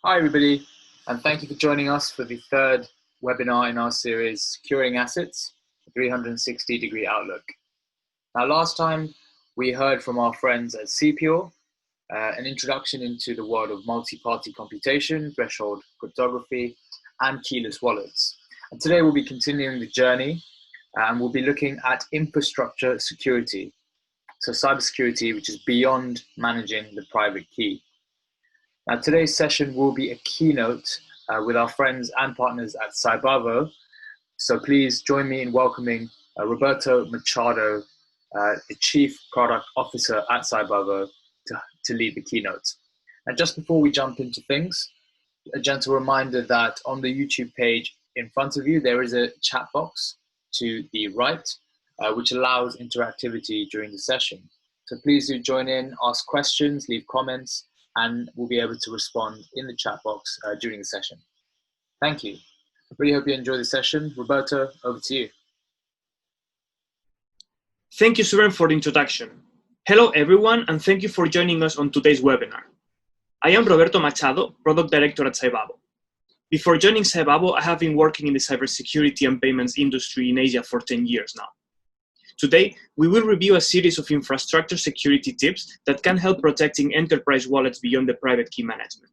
Hi everybody, and thank you for joining us for the third webinar in our series, Securing Assets, a 360-degree Outlook. Now last time we heard from our friends at CPure, an introduction into the world of multi-party computation, threshold cryptography, and keyless wallets. And today we'll be continuing the journey, and we'll be looking at infrastructure security. So cybersecurity, which is beyond managing the private key. Now, today's session will be a keynote with our friends and partners at CYBAVO. So please join me in welcoming Roberto Machado, the Chief Product Officer at CYBAVO, to lead the keynote. And just before we jump into things, a gentle reminder that on the YouTube page in front of you, there is a chat box to the right, which allows interactivity during the session. So please do join in, ask questions, leave comments, and we'll be able to respond in the chat box during the session. Thank you. I really hope you enjoy the session. Roberto, over to you. Thank you, Suren, for the introduction. Hello, everyone, and thank you for joining us on today's webinar. I am Roberto Machado, Product Director at CYBAVO. Before joining CYBAVO, I have been working in the cybersecurity and payments industry in Asia for 10 years now. Today, we will review a series of infrastructure security tips that can help protecting enterprise wallets beyond the private key management.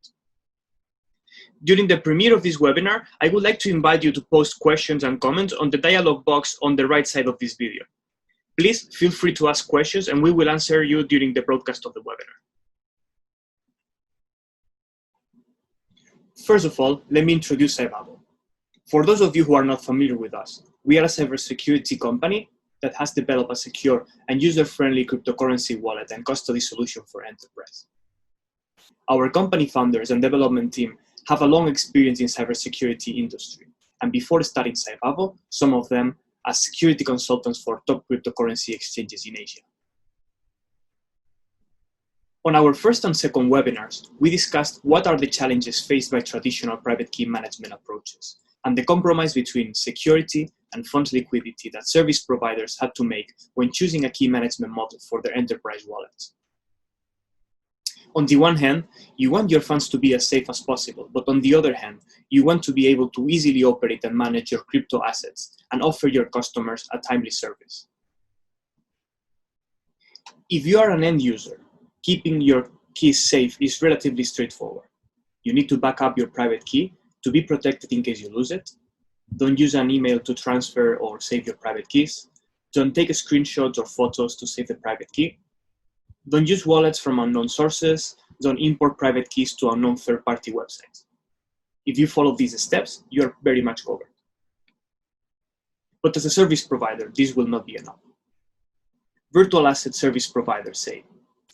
During the premiere of this webinar, I would like to invite you to post questions and comments on the dialog box on the right side of this video. Please feel free to ask questions and we will answer you during the broadcast of the webinar. First of all, let me introduce CYBAVO. For those of you who are not familiar with us, we are a cybersecurity company that has developed a secure and user-friendly cryptocurrency wallet and custody solution for enterprise. Our company founders and development team have a long experience in cybersecurity industry, and before starting CYBAVO, some of them as security consultants for top cryptocurrency exchanges in Asia. On our first and second webinars, we discussed what are the challenges faced by traditional private key management approaches, and the compromise between security and funds liquidity that service providers had to make when choosing a key management model for their enterprise wallets. On the one hand, you want your funds to be as safe as possible, but on the other hand, you want to be able to easily operate and manage your crypto assets and offer your customers a timely service. If you are an end user, keeping your keys safe is relatively straightforward. You need to back up your private key to be protected in case you lose it. Don't use an email to transfer or save your private keys. Don't take screenshots or photos to save the private key. Don't use wallets from unknown sources. Don't import private keys to unknown third-party websites. If you follow these steps, you are very much covered. But as a service provider, this will not be enough. Virtual asset service providers, say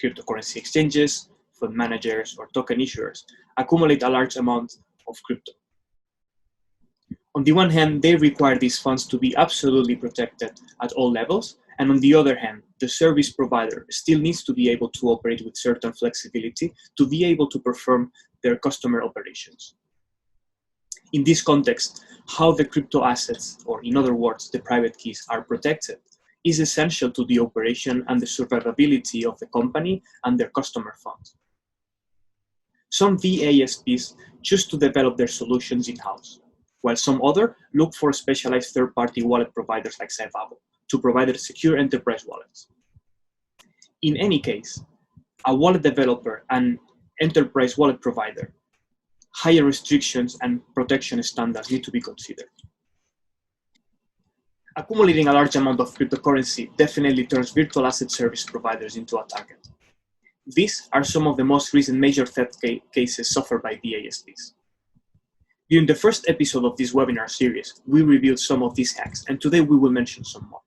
cryptocurrency exchanges, fund managers, or token issuers, accumulate a large amount of crypto. On the one hand, they require these funds to be absolutely protected at all levels, and on the other hand, the service provider still needs to be able to operate with certain flexibility to be able to perform their customer operations. In this context, how the crypto assets, or in other words, the private keys, are protected is essential to the operation and the survivability of the company and their customer funds. Some VASPs choose to develop their solutions in-house, while some others look for specialized third-party wallet providers like CYBAVO to provide their secure enterprise wallets. In any case, a wallet developer and enterprise wallet provider, higher restrictions and protection standards need to be considered. Accumulating a large amount of cryptocurrency definitely turns virtual asset service providers into a target. These are some of the most recent major theft cases suffered by VASPs. During the first episode of this webinar series, we reviewed some of these hacks, and today we will mention some more.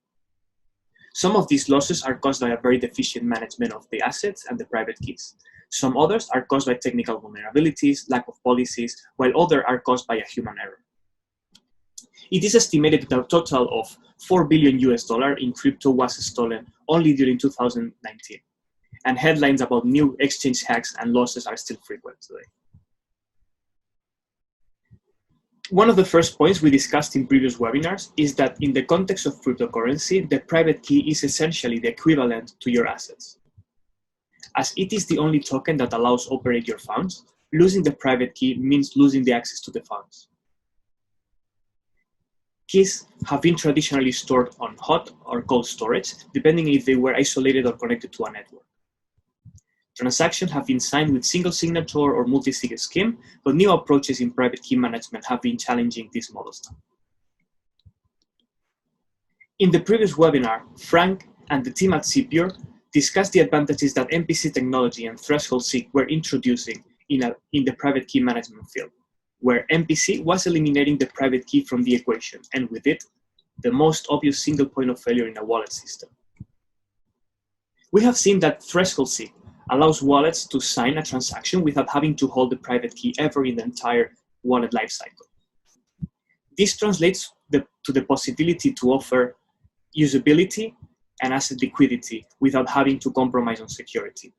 Some of these losses are caused by a very deficient management of the assets and the private keys. Some others are caused by technical vulnerabilities, lack of policies, while others are caused by a human error. It is estimated that a total of $4 billion in crypto was stolen only during 2019, and headlines about new exchange hacks and losses are still frequent today. One of the first points we discussed in previous webinars is that in the context of cryptocurrency, the private key is essentially the equivalent to your assets. As it is the only token that allows operate your funds, Losing the private key means losing the access to the funds. Keys have been traditionally stored on hot or cold storage, depending if they were isolated or connected to a network. Transactions have been signed with single signature or multi-sig scheme, but new approaches in private key management have been challenging these models now. In the previous webinar, Frank and the team at Cipure discussed the advantages that MPC technology and threshold seek were introducing in the private key management field, where MPC was eliminating the private key from the equation, and with it, the most obvious single point of failure in a wallet system. We have seen that threshold seek allows wallets to sign a transaction without having to hold the private key ever in the entire wallet lifecycle. This translates to the possibility to offer usability and asset liquidity without having to compromise on security.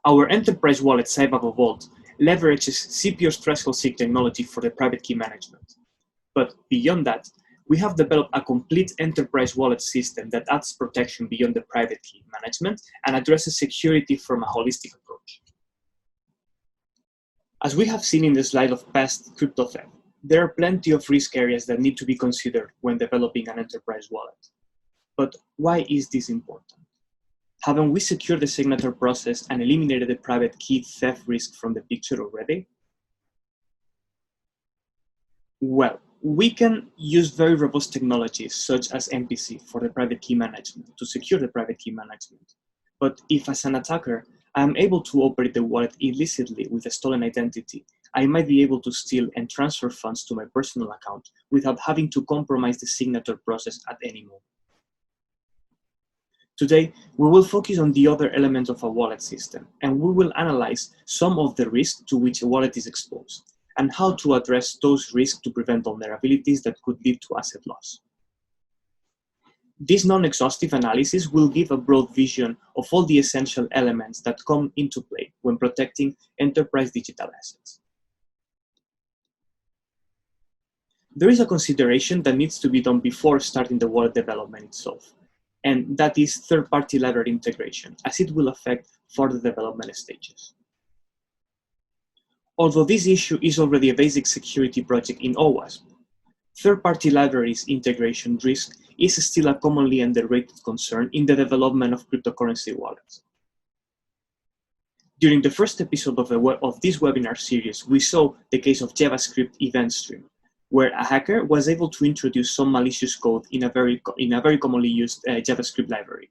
Our enterprise wallet CYBAVO Vault leverages Cipure's threshold seek technology for the private key management. But beyond that, we have developed a complete enterprise wallet system that adds protection beyond the private key management and addresses security from a holistic approach. As we have seen in the slide of past crypto theft, there are plenty of risk areas that need to be considered when developing an enterprise wallet. But why is this important? Haven't we secured the signature process and eliminated the private key theft risk from the picture already? Well, we can use very robust technologies such as MPC for the private key management to secure the private key management. But if as an attacker, I am able to operate the wallet illicitly with a stolen identity, I might be able to steal and transfer funds to my personal account without having to compromise the signature process at any moment. Today, we will focus on the other elements of a wallet system, and we will analyze some of the risks to which a wallet is exposed, and how to address those risks to prevent vulnerabilities that could lead to asset loss. This non-exhaustive analysis will give a broad vision of all the essential elements that come into play when protecting enterprise digital assets. There is a consideration that needs to be done before starting the wallet development itself, and that is third-party library integration, as it will affect further development stages. Although this issue is already a basic security project in OWASP, third-party libraries integration risk is still a commonly underrated concern in the development of cryptocurrency wallets. During the first episode of this webinar series, we saw the case of JavaScript event stream, where a hacker was able to introduce some malicious code in a very commonly used JavaScript library.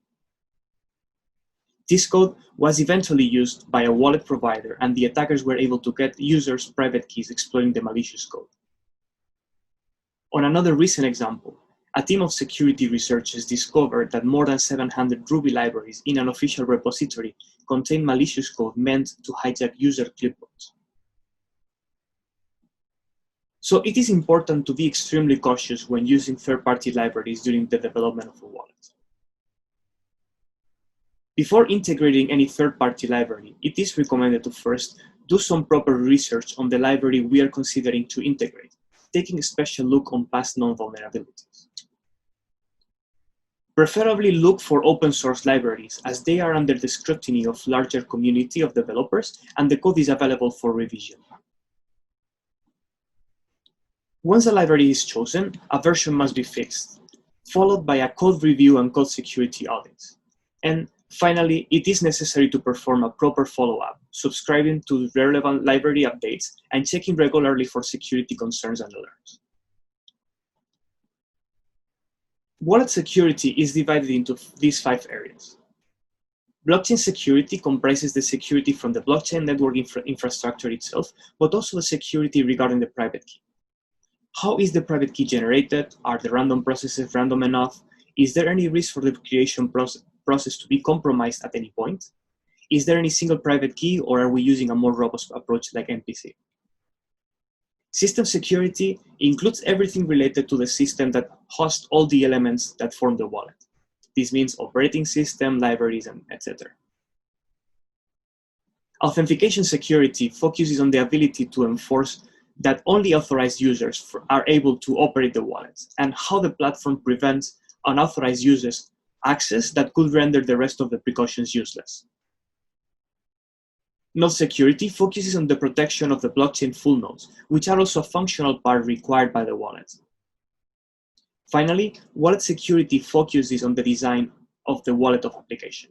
This code was eventually used by a wallet provider, and the attackers were able to get users' private keys exploiting the malicious code. On another recent example, a team of security researchers discovered that more than 700 Ruby libraries in an official repository contain malicious code meant to hijack user clipboards. So it is important to be extremely cautious when using third-party libraries during the development of a wallet. Before integrating any third-party library, it is recommended to first do some proper research on the library we are considering to integrate, taking a special look on past known vulnerabilities. Preferably look for open source libraries, as they are under the scrutiny of larger community of developers and the code is available for revision. Once a library is chosen, a version must be fixed, followed by a code review and code security audit. And finally, it is necessary to perform a proper follow-up, subscribing to relevant library updates and checking regularly for security concerns and alerts. Wallet security is divided into these 5 areas. Blockchain security comprises the security from the blockchain network infrastructure itself, but also the security regarding the private key. How is the private key generated? Are the random processes random enough? Is there any risk for the creation process to be compromised at any point? Is there any single private key, or are we using a more robust approach like MPC? System security includes everything related to the system that hosts all the elements that form the wallet. This means operating system, libraries, and etc. Authentication security focuses on the ability to enforce that only authorized users are able to operate the wallet, and how the platform prevents unauthorized users access that could render the rest of the precautions useless. Node security focuses on the protection of the blockchain full nodes, which are also a functional part required by the wallet. Finally, wallet security focuses on the design of the wallet of application.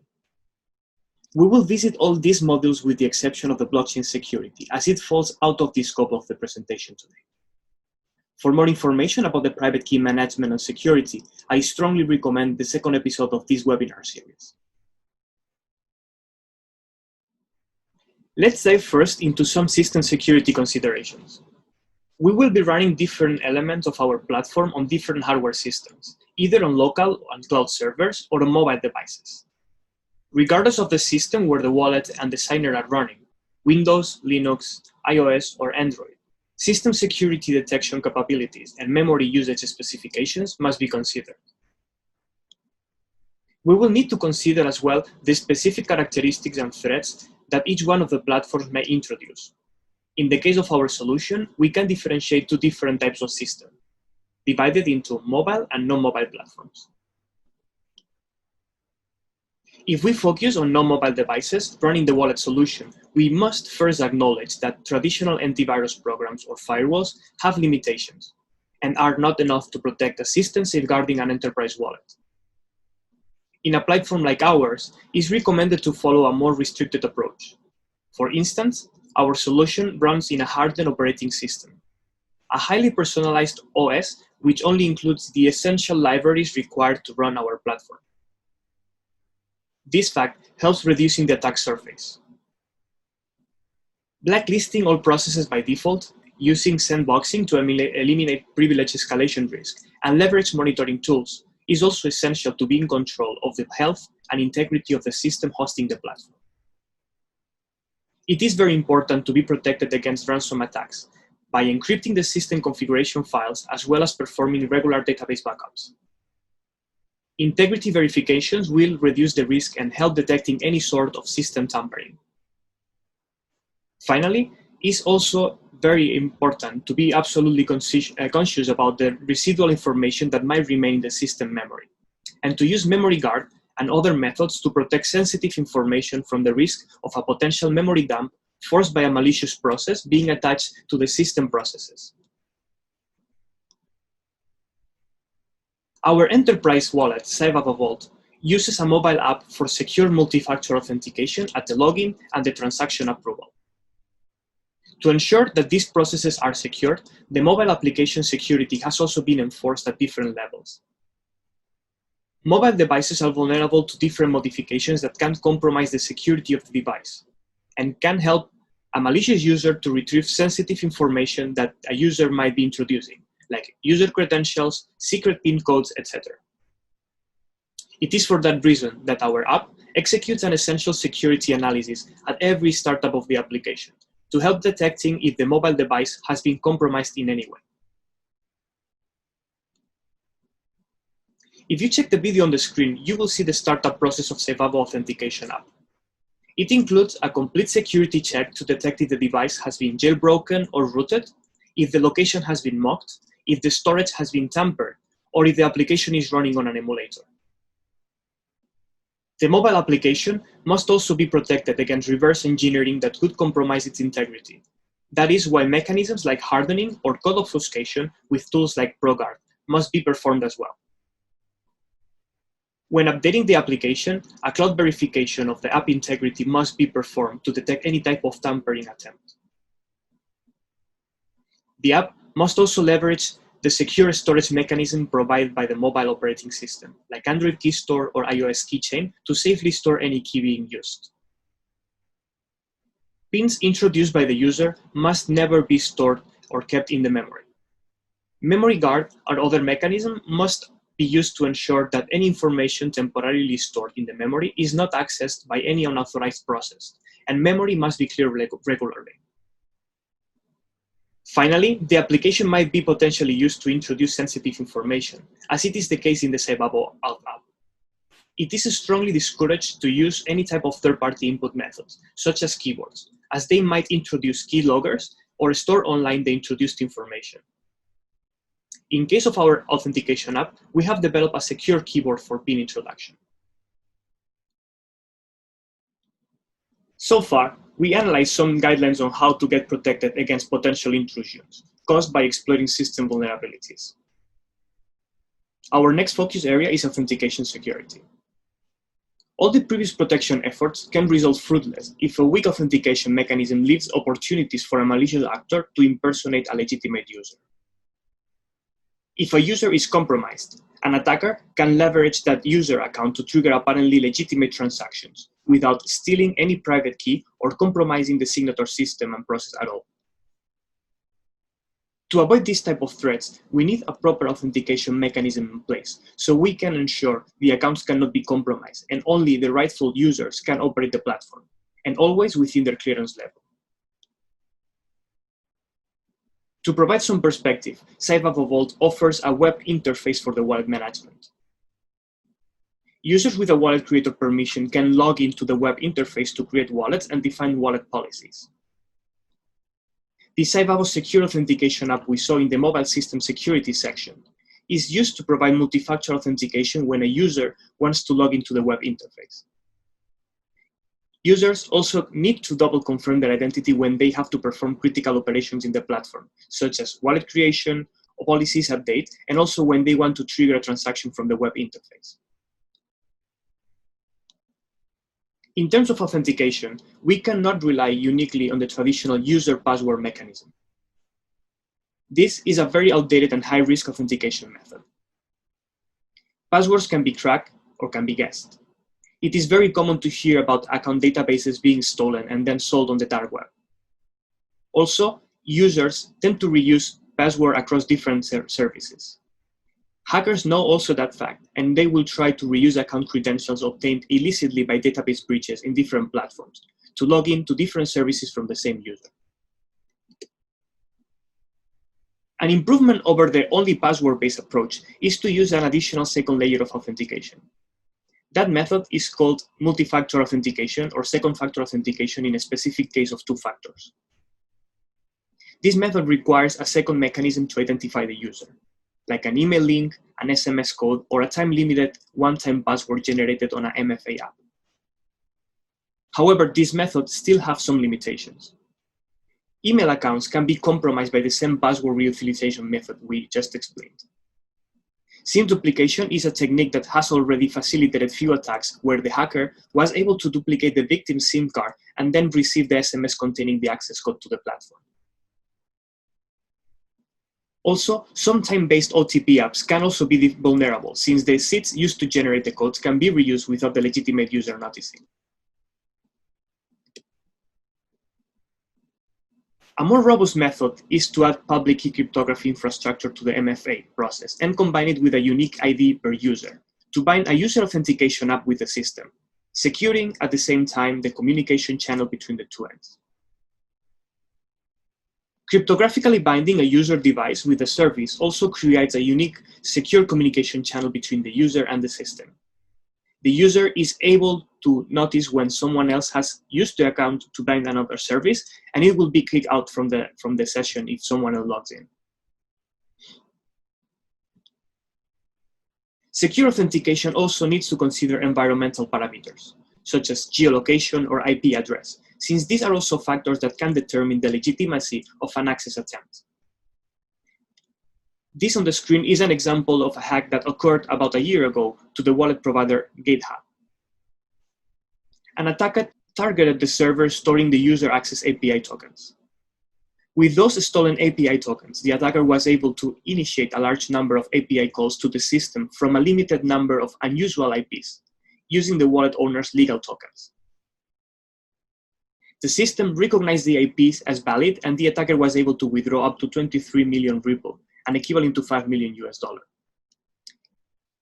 We will visit all these modules with the exception of the blockchain security, as it falls out of the scope of the presentation today. For more information about the private key management and security, I strongly recommend the second episode of this webinar series. Let's dive first into some system security considerations. We will be running different elements of our platform on different hardware systems, either on local and cloud servers or on mobile devices. Regardless of the system where the wallet and the signer are running, Windows, Linux, iOS, or Android, system security detection capabilities and memory usage specifications must be considered. We will need to consider as well the specific characteristics and threats that each one of the platforms may introduce. In the case of our solution, we can differentiate two different types of systems, divided into mobile and non-mobile platforms. If we focus on non-mobile devices running the wallet solution, we must first acknowledge that traditional antivirus programs or firewalls have limitations and are not enough to protect a system safeguarding an enterprise wallet. In a platform like ours, it's recommended to follow a more restricted approach. For instance, our solution runs in a hardened operating system, a highly personalized OS which only includes the essential libraries required to run our platform. This fact helps reducing the attack surface. Blacklisting all processes by default, using sandboxing to eliminate privilege escalation risk, and leverage monitoring tools is also essential to be in control of the health and integrity of the system hosting the platform. It is very important to be protected against ransom attacks by encrypting the system configuration files as well as performing regular database backups. Integrity verifications will reduce the risk and help detecting any sort of system tampering. Finally, it's also very important to be absolutely conscious about the residual information that might remain in the system memory, and to use memory guard and other methods to protect sensitive information from the risk of a potential memory dump forced by a malicious process being attached to the system processes. Our enterprise wallet, CYBAVO Vault, uses a mobile app for secure multi-factor authentication at the login and the transaction approval. To ensure that these processes are secured, the mobile application security has also been enforced at different levels. Mobile devices are vulnerable to different modifications that can compromise the security of the device and can help a malicious user to retrieve sensitive information that a user might be introducing, like user credentials, secret PIN codes, etc. It is for that reason that our app executes an essential security analysis at every startup of the application to help detecting if the mobile device has been compromised in any way. If you check the video on the screen, you will see the startup process of CYBAVO authentication app. It includes a complete security check to detect if the device has been jailbroken or rooted, if the location has been mocked, if the storage has been tampered, or if the application is running on an emulator. The mobile application must also be protected against reverse engineering that could compromise its integrity. That is why mechanisms like hardening or code obfuscation with tools like ProGuard must be performed as well. When updating the application, a cloud verification of the app integrity must be performed to detect any type of tampering attempt. The app must also leverage the secure storage mechanism provided by the mobile operating system, like Android Key Store or iOS Keychain, to safely store any key being used. Pins introduced by the user must never be stored or kept in the memory. Memory guard or other mechanism must be used to ensure that any information temporarily stored in the memory is not accessed by any unauthorized process, and memory must be cleared regularly. Finally, the application might be potentially used to introduce sensitive information, as it is the case in the CYBAVO Alt app. It is strongly discouraged to use any type of third-party input methods, such as keyboards, as they might introduce keyloggers or store online the introduced information. In case of our authentication app, we have developed a secure keyboard for PIN introduction. So far, we analyzed some guidelines on how to get protected against potential intrusions caused by exploiting system vulnerabilities. Our next focus area is authentication security. All the previous protection efforts can result fruitless if a weak authentication mechanism leaves opportunities for a malicious actor to impersonate a legitimate user. If a user is compromised, an attacker can leverage that user account to trigger apparently legitimate transactions without stealing any private key or compromising the signature system and process at all. To avoid this type of threats, we need a proper authentication mechanism in place so we can ensure the accounts cannot be compromised and only the rightful users can operate the platform, and always within their clearance level. To provide some perspective, CYBAVO Vault offers a web interface for the wallet management. Users with a wallet creator permission can log into the web interface to create wallets and define wallet policies. The CYBAVO secure authentication app we saw in the mobile system security section is used to provide multi-factor authentication when a user wants to log into the web interface. Users also need to double confirm their identity when they have to perform critical operations in the platform, such as wallet creation, policies update, and also when they want to trigger a transaction from the web interface. In terms of authentication, we cannot rely uniquely on the traditional user password mechanism. This is a very outdated and high-risk authentication method. Passwords can be cracked or can be guessed. It is very common to hear about account databases being stolen and then sold on the dark web. Also, users tend to reuse passwords across different services. Hackers know also that fact, and they will try to reuse account credentials obtained illicitly by database breaches in different platforms to log in to different services from the same user. An improvement over the only password-based approach is to use an additional second layer of authentication. That method is called multi-factor authentication or second-factor authentication in a specific case of two factors. This method requires a second mechanism to identify the user, like an email link, an SMS code, or a time-limited one-time password generated on an MFA app. However, this method still has some limitations. Email accounts can be compromised by the same password reutilization method we just explained. SIM duplication is a technique that has already facilitated few attacks where the hacker was able to duplicate the victim's SIM card and then receive the SMS containing the access code to the platform. Also, some time-based OTP apps can also be vulnerable, since the seeds used to generate the codes can be reused without the legitimate user noticing. A more robust method is to add public key cryptography infrastructure to the MFA process and combine it with a unique ID per user to bind a user authentication app with the system, securing at the same time the communication channel between the two ends. Cryptographically binding a user device with a service also creates a unique, secure communication channel between the user and the system. The user is able to notice when someone else has used the account to bind another service, and it will be kicked out from the session if someone else logs in. Secure authentication also needs to consider environmental parameters, such as geolocation or IP address, since these are also factors that can determine the legitimacy of an access attempt. This on the screen is an example of a hack that occurred about a year ago to the wallet provider GitHub. An attacker targeted the server storing the user access API tokens. With those stolen API tokens, the attacker was able to initiate a large number of API calls to the system from a limited number of unusual IPs, using the wallet owner's legal tokens. The system recognized the IPs as valid, and the attacker was able to withdraw up to 23 million Ripple, an equivalent to $5 million US.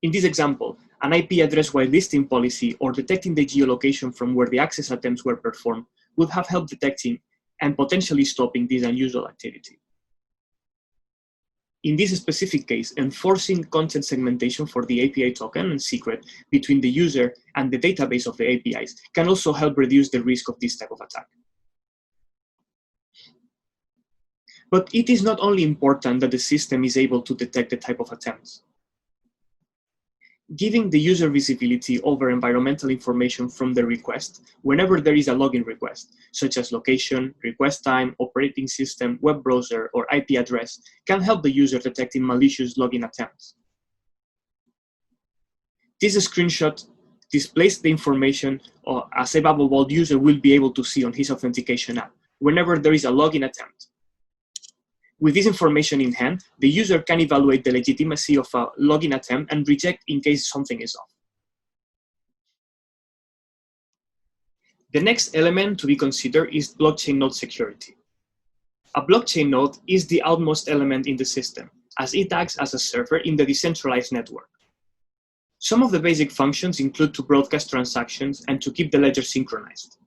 In this example, an IP address whitelisting policy or detecting the geolocation from where the access attempts were performed would have helped detecting and potentially stopping this unusual activity. In this specific case, enforcing content segmentation for the API token and secret between the user and the database of the APIs can also help reduce the risk of this type of attack. But it is not only important that the system is able to detect the type of attempts. giving the user visibility over environmental information from the request whenever there is a login request, such as location, request time, operating system, web browser, or IP address, can help the user detecting malicious login attempts. This screenshot displays the information a CYBAVO Vault user will be able to see on his authentication app whenever there is a login attempt. With this information in hand, the user can evaluate the legitimacy of a login attempt and reject in case something is off. The next element to be considered is blockchain node security. A blockchain node is the outmost element in the system, as it acts as a server in the decentralized network. Some of the basic functions include to broadcast transactions and to keep the ledger synchronized.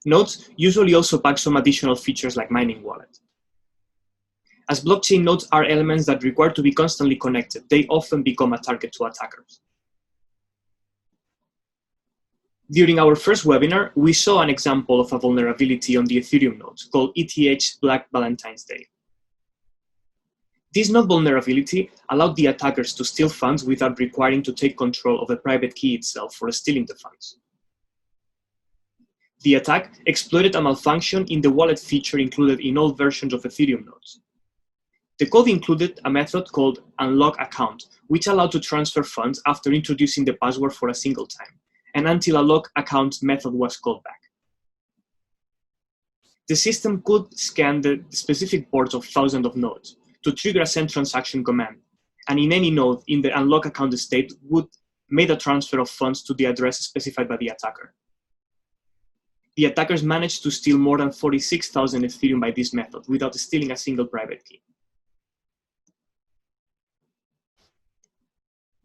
Nodes usually also pack some additional features like mining wallet. As blockchain nodes are elements that require to be constantly connected, they often become a target to attackers. During our first webinar, we saw an example of a vulnerability on the Ethereum node called ETH Black Valentine's Day. This node vulnerability allowed the attackers to steal funds without requiring to take control of the private key itself for stealing the funds. The attack exploited a malfunction in the wallet feature included in all versions of Ethereum nodes. The code included a method called unlock account, which allowed to transfer funds after introducing the password for a single time, and until a lock account method was called back. The system could scan the specific ports of thousands of nodes to trigger a send transaction command, and in any node in the unlock account state would make a transfer of funds to the address specified by the attacker. The attackers managed to steal more than 46,000 Ethereum by this method without stealing a single private key.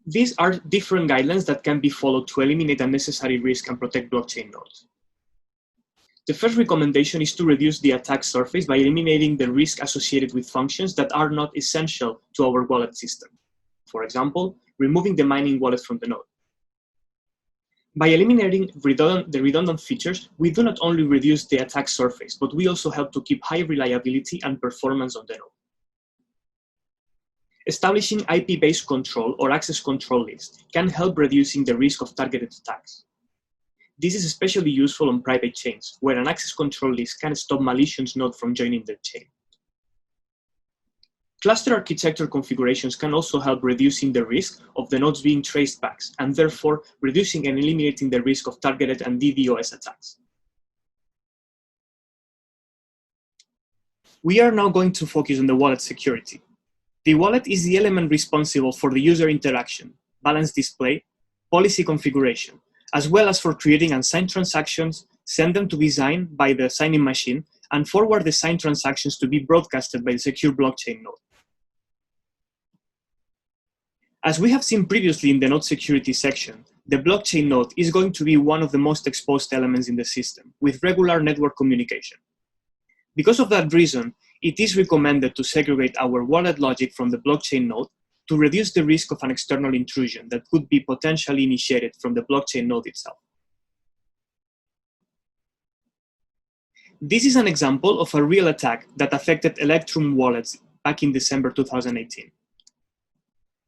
These are different guidelines that can be followed to eliminate unnecessary risk and protect blockchain nodes. The first recommendation is to reduce the attack surface by eliminating the risk associated with functions that are not essential to our wallet system. For example, removing the mining wallet from the node. By eliminating the redundant features, we do not only reduce the attack surface, but we also help to keep high reliability and performance on the node. Establishing IP-based control or access control lists can help reducing the risk of targeted attacks. This is especially useful on private chains, where an access control list can stop malicious nodes from joining their chain. Cluster architecture configurations can also help reducing the risk of the nodes being traced back, and therefore reducing and eliminating the risk of targeted and DDoS attacks. We are now going to focus on the wallet security. The wallet is the element responsible for the user interaction, balance display, policy configuration, as well as for creating unsigned transactions, send them to be signed by the signing machine, and forward the signed transactions to be broadcasted by the secure blockchain node. As we have seen previously in the node security section, the blockchain node is going to be one of the most exposed elements in the system, with regular network communication. Because of that reason, it is recommended to segregate our wallet logic from the blockchain node to reduce the risk of an external intrusion that could be potentially initiated from the blockchain node itself. This is an example of a real attack that affected Electrum wallets back in December 2018.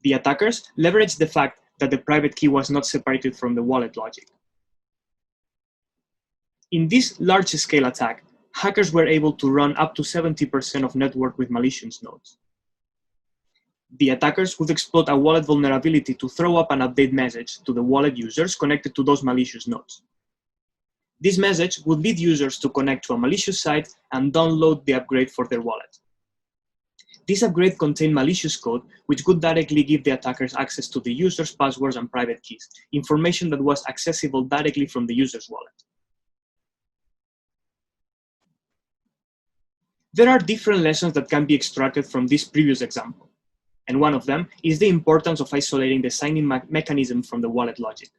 The attackers leveraged the fact that the private key was not separated from the wallet logic. In this large-scale attack, hackers were able to run up to 70% of network with malicious nodes. The attackers would exploit a wallet vulnerability to throw up an update message to the wallet users connected to those malicious nodes. This message would lead users to connect to a malicious site and download the upgrade for their wallet. This upgrade contained malicious code, which could directly give the attackers access to the user's passwords and private keys, information that was accessible directly from the user's wallet. There are different lessons that can be extracted from this previous example, and one of them is the importance of isolating the signing mechanism from the wallet logic.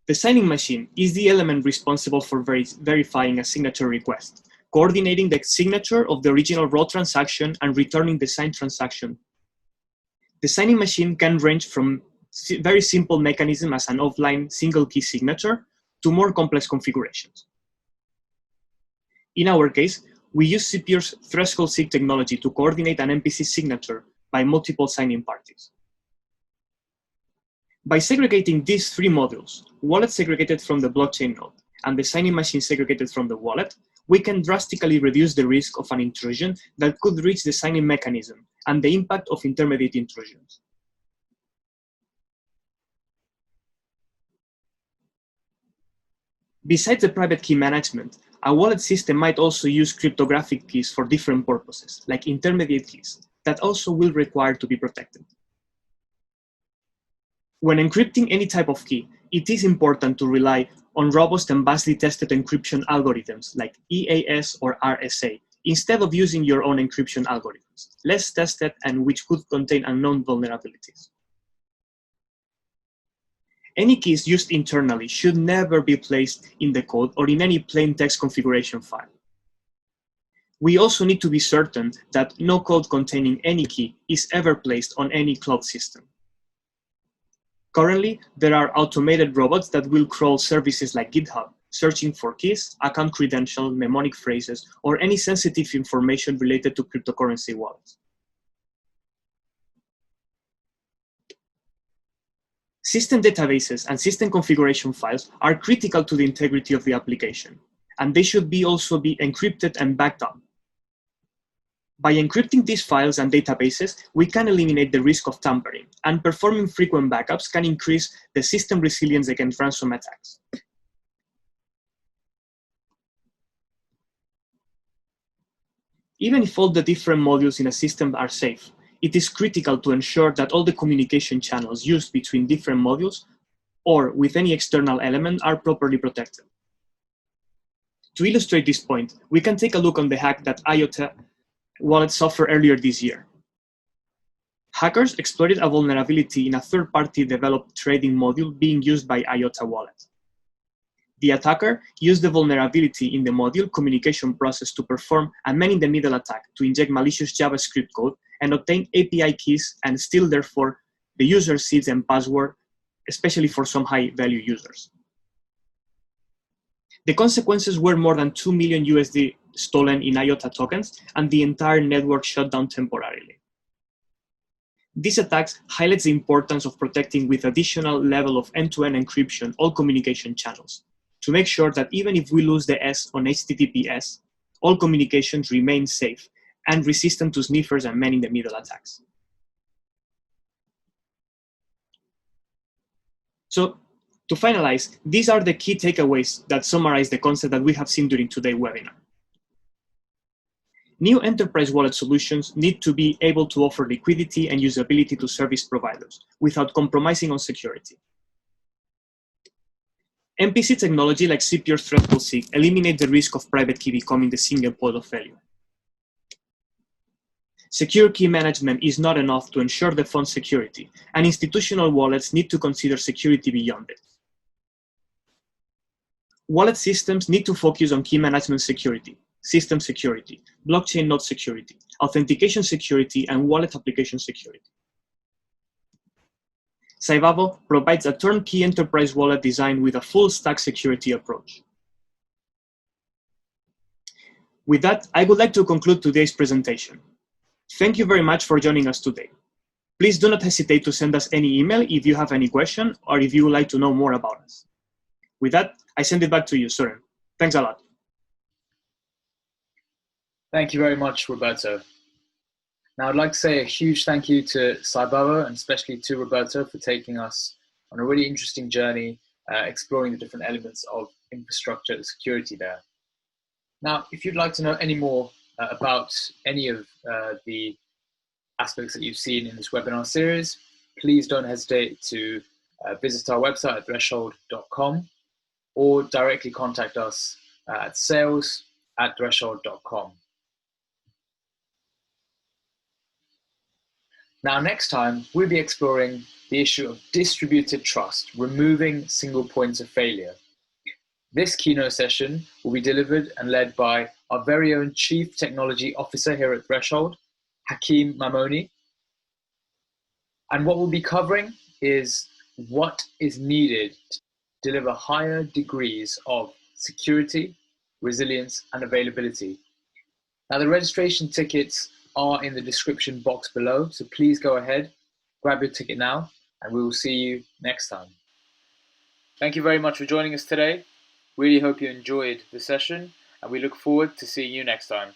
The signing machine is the element responsible for verifying a signature request, coordinating the signature of the original raw transaction and returning the signed transaction. The signing machine can range from very simple mechanism as an offline single key signature to more complex configurations. In our case, we use CPU's threshold seek technology to coordinate an MPC signature by multiple signing parties. By segregating these three modules, wallet segregated from the blockchain node and the signing machine segregated from the wallet, we can drastically reduce the risk of an intrusion that could reach the signing mechanism and the impact of intermediate intrusions. Besides the private key management, a wallet system might also use cryptographic keys for different purposes, like intermediate keys, that also will require to be protected. When encrypting any type of key, it is important to rely on robust and vastly tested encryption algorithms like EAS or RSA, instead of using your own encryption algorithms, less tested and which could contain unknown vulnerabilities. Any keys used internally should never be placed in the code or in any plain text configuration file. We also need to be certain that no code containing any key is ever placed on any cloud system. Currently, there are automated robots that will crawl services like GitHub, searching for keys, account credentials, mnemonic phrases, or any sensitive information related to cryptocurrency wallets. System databases and system configuration files are critical to the integrity of the application, and they should also be encrypted and backed up. By encrypting these files and databases, we can eliminate the risk of tampering, and performing frequent backups can increase the system resilience against ransom attacks. Even if all the different modules in a system are safe, it is critical to ensure that all the communication channels used between different modules or with any external element are properly protected. To illustrate this point, we can take a look on the hack that IOTA wallet suffered earlier this year. Hackers exploited a vulnerability in a third-party developed trading module being used by IOTA wallet. The attacker used the vulnerability in the module communication process to perform a man-in-the-middle attack to inject malicious JavaScript code and obtain API keys and steal, therefore, the user seeds and password, especially for some high-value users. The consequences were more than 2 million USD stolen in IOTA tokens, and the entire network shut down temporarily. These attacks highlight the importance of protecting with additional level of end-to-end encryption all communication channels, to make sure that even if we lose the S on HTTPS, all communications remain safe and resistant to sniffers and man-in-the-middle attacks. So, to finalize, these are the key takeaways that summarize the concept that we have seen during today's webinar. New enterprise wallet solutions need to be able to offer liquidity and usability to service providers without compromising on security. MPC technology like Secure Threshold SIG eliminate the risk of private key becoming the single point of failure. Secure key management is not enough to ensure the fund's security, and institutional wallets need to consider security beyond it. Wallet systems need to focus on key management security, system security, blockchain node security, authentication security, and wallet application security. CYBAVO provides a turnkey enterprise wallet design with a full-stack security approach. With that, I would like to conclude today's presentation. Thank you very much for joining us today. Please do not hesitate to send us any email if you have any question or if you would like to know more about us. With that, I send it back to you, Suren. Thanks a lot. Thank you very much, Roberto. Now, I'd like to say a huge thank you to CYBAVO and especially to Roberto for taking us on a really interesting journey, exploring the different elements of infrastructure security there. Now, if you'd like to know any more about any of the aspects that you've seen in this webinar series, please don't hesitate to visit our website at threshold.com or directly contact us at sales@threshold.com. Now, next time, we'll be exploring the issue of distributed trust, removing single points of failure. This keynote session will be delivered and led by our very own Chief Technology Officer here at Threshold, Hakeem Mamoni. And what we'll be covering is what is needed to deliver higher degrees of security, resilience, and availability. Now, the registration tickets are in the description box below. So please go ahead, grab your ticket now, and we will see you next time. Thank you very much for joining us today. Really hope you enjoyed the session, and we look forward to seeing you next time.